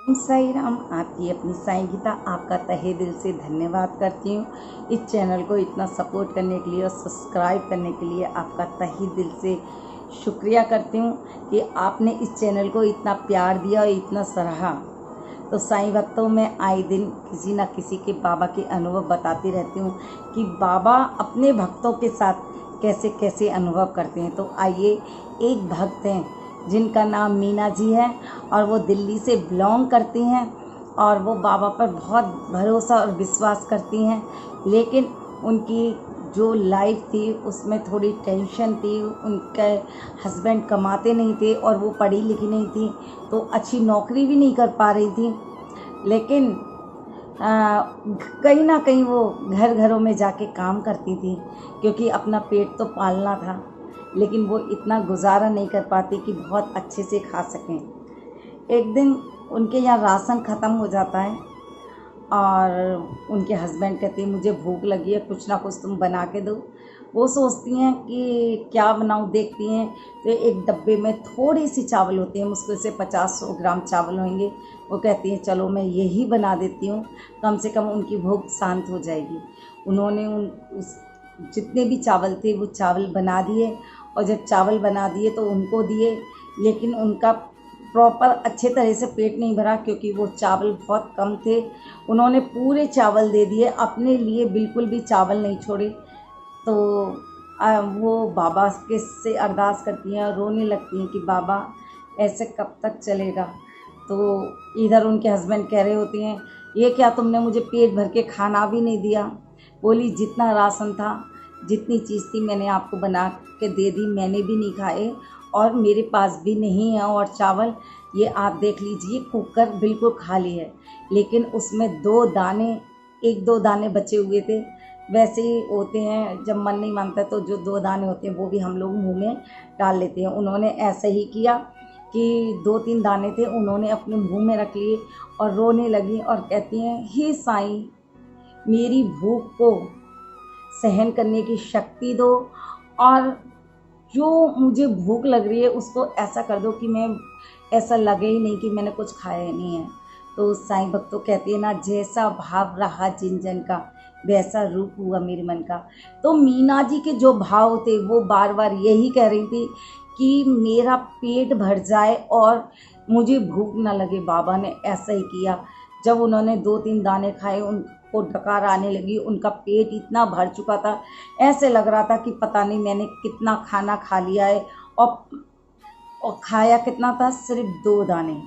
ओम साई राम। आपकी अपनी साईं गीता आपका तहे दिल से धन्यवाद करती हूँ। इस चैनल को इतना सपोर्ट करने के लिए और सब्सक्राइब करने के लिए आपका तहे दिल से शुक्रिया करती हूँ कि आपने इस चैनल को इतना प्यार दिया और इतना सराहा। तो साईं भक्तों में आए दिन किसी न किसी के बाबा के अनुभव बताती रहती हूँ कि बाबा अपने भक्तों के साथ कैसे कैसे अनुभव करते हैं। तो आइए, एक भक्त हैं जिनका नाम मीना जी है और वो दिल्ली से बिलोंग करती हैं और वो बाबा पर बहुत भरोसा और विश्वास करती हैं। लेकिन उनकी जो लाइफ थी उसमें थोड़ी टेंशन थी। उनके हस्बैंड कमाते नहीं थे और वो पढ़ी लिखी नहीं थी, तो अच्छी नौकरी भी नहीं कर पा रही थी। लेकिन कहीं ना कहीं वो घरों में जाके काम करती थी क्योंकि अपना पेट तो पालना था। लेकिन वो इतना गुजारा नहीं कर पाती कि बहुत अच्छे से खा सकें। एक दिन उनके यहाँ राशन ख़त्म हो जाता है और उनके हस्बैंड कहते हैं मुझे भूख लगी है, कुछ ना कुछ तुम बना के दो। वो सोचती हैं कि क्या बनाऊँ, देखती हैं तो एक डब्बे में थोड़ी सी चावल होती है, मुश्किल से 50-100 ग्राम चावल होंगे। वो कहती हैं चलो मैं यही बना देती हूँ, कम से कम उनकी भूख शांत हो जाएगी। उन्होंने उस जितने भी चावल थे वो चावल बना दिए और जब चावल बना दिए तो उनको दिए। लेकिन उनका प्रॉपर अच्छे तरह से पेट नहीं भरा क्योंकि वो चावल बहुत कम थे। उन्होंने पूरे चावल दे दिए, अपने लिए बिल्कुल भी चावल नहीं छोड़े। तो वो बाबा के से अरदास करती हैं और रोने लगती हैं कि बाबा ऐसे कब तक चलेगा। तो इधर उनके हस्बैंड कह रहे होते हैं ये क्या तुमने मुझे पेट भर के खाना भी नहीं दिया। बोली जितना राशन था, जितनी चीज़ थी मैंने आपको बना के दे दी, मैंने भी नहीं खाए और मेरे पास भी नहीं है। और चावल ये आप देख लीजिए, कुकर बिल्कुल खाली है, लेकिन उसमें 2 दाने, 1-2 दाने बचे हुए थे। वैसे ही होते हैं, जब मन नहीं मानता तो जो 2 दाने होते हैं वो भी हम लोग मुंह में डाल लेते हैं। उन्होंने ऐसे ही किया कि 2-3 दाने थे, उन्होंने अपने मुंह में रख लिए और रोने लगी और कहती हैं हे साईं, मेरी भूख को सहन करने की शक्ति दो और जो मुझे भूख लग रही है उसको ऐसा कर दो कि मैं ऐसा लगे ही नहीं कि मैंने कुछ खाया नहीं है। तो साईं भक्त तो कहती है ना, जैसा भाव रहा जिन जन का वैसा रूप हुआ मेरे मन का। तो मीना जी के जो भाव थे वो बार बार यही कह रही थी कि मेरा पेट भर जाए और मुझे भूख ना लगे। बाबा ने ऐसा ही किया। जब उन्होंने 2-3 दाने खाए उनको डकार आने लगी, उनका पेट इतना भर चुका था, ऐसे लग रहा था कि पता नहीं मैंने कितना खाना खा लिया है। और खाया कितना था, सिर्फ 2 दाने।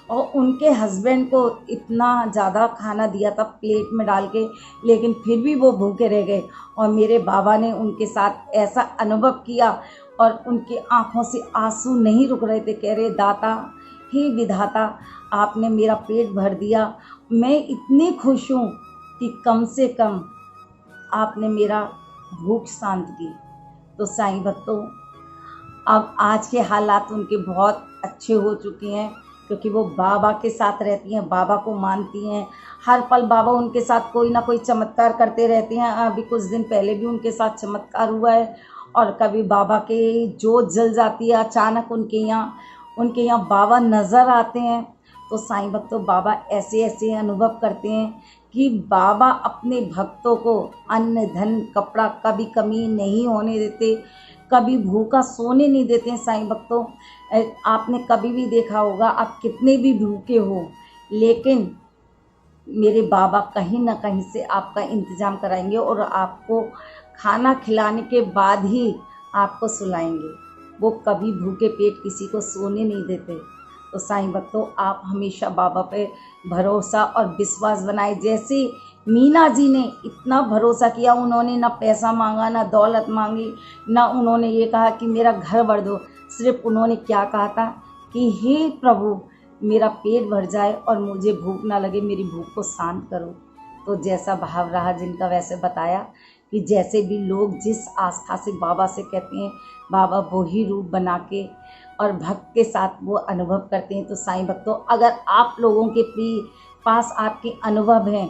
और उनके हस्बैंड को इतना ज़्यादा खाना दिया था प्लेट में डाल के, लेकिन फिर भी वो भूखे रह गए। और मेरे बाबा ने उनके साथ ऐसा अनुभव किया और उनकी आंखों से आंसू नहीं रुक रहे थे। कह रहे दाता, हे विधाता, आपने मेरा पेट भर दिया। मैं इतनी खुश हूँ कि कम से कम आपने मेरा भूख शांत की। तो साईं भक्तों, अब आज के हालात उनके बहुत अच्छे हो चुके हैं क्योंकि वो बाबा के साथ रहती हैं, बाबा को मानती हैं। हर पल बाबा उनके साथ कोई ना कोई चमत्कार करते रहते हैं। अभी कुछ दिन पहले भी उनके साथ चमत्कार हुआ है। और कभी बाबा के जोत जल जाती है अचानक, उनके यहाँ बाबा नज़र आते हैं। तो साईं भक्तों, बाबा ऐसे ऐसे अनुभव करते हैं कि बाबा अपने भक्तों को अन्न धन कपड़ा कभी कमी नहीं होने देते, कभी भूखा सोने नहीं देते हैं। साईं भक्तों, आपने कभी भी देखा होगा, आप कितने भी भूखे हो लेकिन मेरे बाबा कहीं ना कहीं से आपका इंतज़ाम कराएंगे और आपको खाना खिलाने के बाद ही आपको सुलाएंगे। वो कभी भूखे पेट किसी को सोने नहीं देते। तो साईं भक्तों, आप हमेशा बाबा पे भरोसा और विश्वास बनाए। जैसे मीना जी ने इतना भरोसा किया, उन्होंने ना पैसा मांगा, ना दौलत मांगी, ना उन्होंने ये कहा कि मेरा घर भर दो। सिर्फ उन्होंने क्या कहा था कि हे प्रभु, मेरा पेट भर जाए और मुझे भूख ना लगे, मेरी भूख को शांत करो। तो जैसा भाव रहा जिनका, वैसे बताया कि जैसे भी लोग जिस आस्था से बाबा से कहते हैं, बाबा वही रूप बना के और भक्त के साथ वो अनुभव करते हैं। तो साईं भक्तों, अगर आप लोगों के पास आपके अनुभव हैं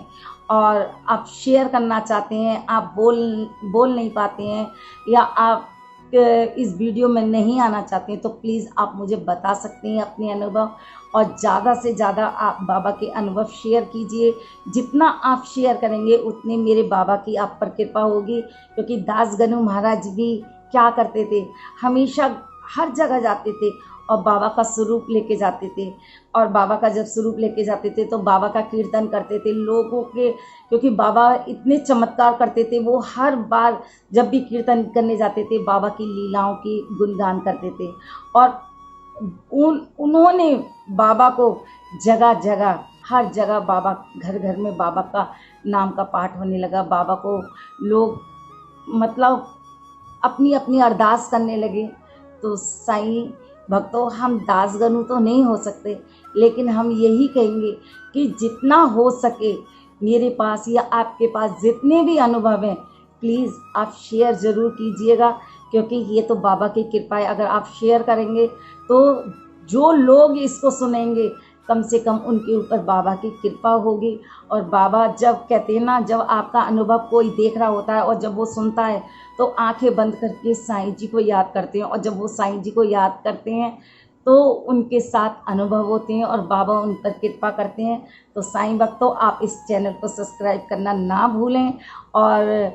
और आप शेयर करना चाहते हैं, आप बोल नहीं पाते हैं, या आप इस वीडियो में नहीं आना चाहते हैं तो प्लीज़ आप मुझे बता सकते हैं अपने अनुभव, और ज़्यादा से ज़्यादा आप बाबा के अनुभव शेयर कीजिए। जितना आप शेयर करेंगे उतनी मेरे बाबा की आप पर कृपा होगी, क्योंकि दास गनु महाराज भी क्या करते थे, हमेशा हर जगह जाते थे और बाबा का स्वरूप लेके जाते थे। और बाबा का जब स्वरूप लेके जाते थे तो बाबा का कीर्तन करते थे लोगों के, क्योंकि बाबा इतने चमत्कार करते थे। वो हर बार जब भी कीर्तन करने जाते थे बाबा की लीलाओं की गुणगान करते थे। और उन्होंने बाबा को जगह जगह, हर जगह बाबा, घर घर में बाबा का नाम का पाठ होने लगा। बाबा को लोग मतलब अपनी अपनी अरदास करने लगे। तो साईं भक्तों, हम दासगनु तो नहीं हो सकते, लेकिन हम यही कहेंगे कि जितना हो सके मेरे पास या आपके पास जितने भी अनुभव हैं, प्लीज़ आप शेयर ज़रूर कीजिएगा, क्योंकि ये तो बाबा की कृपा है। अगर आप शेयर करेंगे तो जो लोग इसको सुनेंगे कम से कम उनके ऊपर बाबा की कृपा होगी। और बाबा जब कहते हैं ना, जब आपका अनुभव कोई देख रहा होता है और जब वो सुनता है तो आंखें बंद करके साईं जी को याद करते हैं, और जब वो साईं जी को याद करते हैं तो उनके साथ अनुभव होते हैं और बाबा उन पर कृपा करते हैं। तो साईं भक्तों, आप इस चैनल को सब्सक्राइब करना ना भूलें, और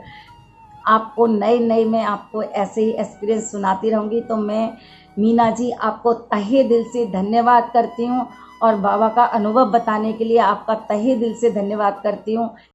आपको नए नए मैं आपको ऐसे ही एक्सपीरियंस सुनाती रहूँगी। तो मैं मीना जी आपको तहे दिल से धन्यवाद करती हूँ, और बाबा का अनुभव बताने के लिए आपका तहे दिल से धन्यवाद करती हूँ।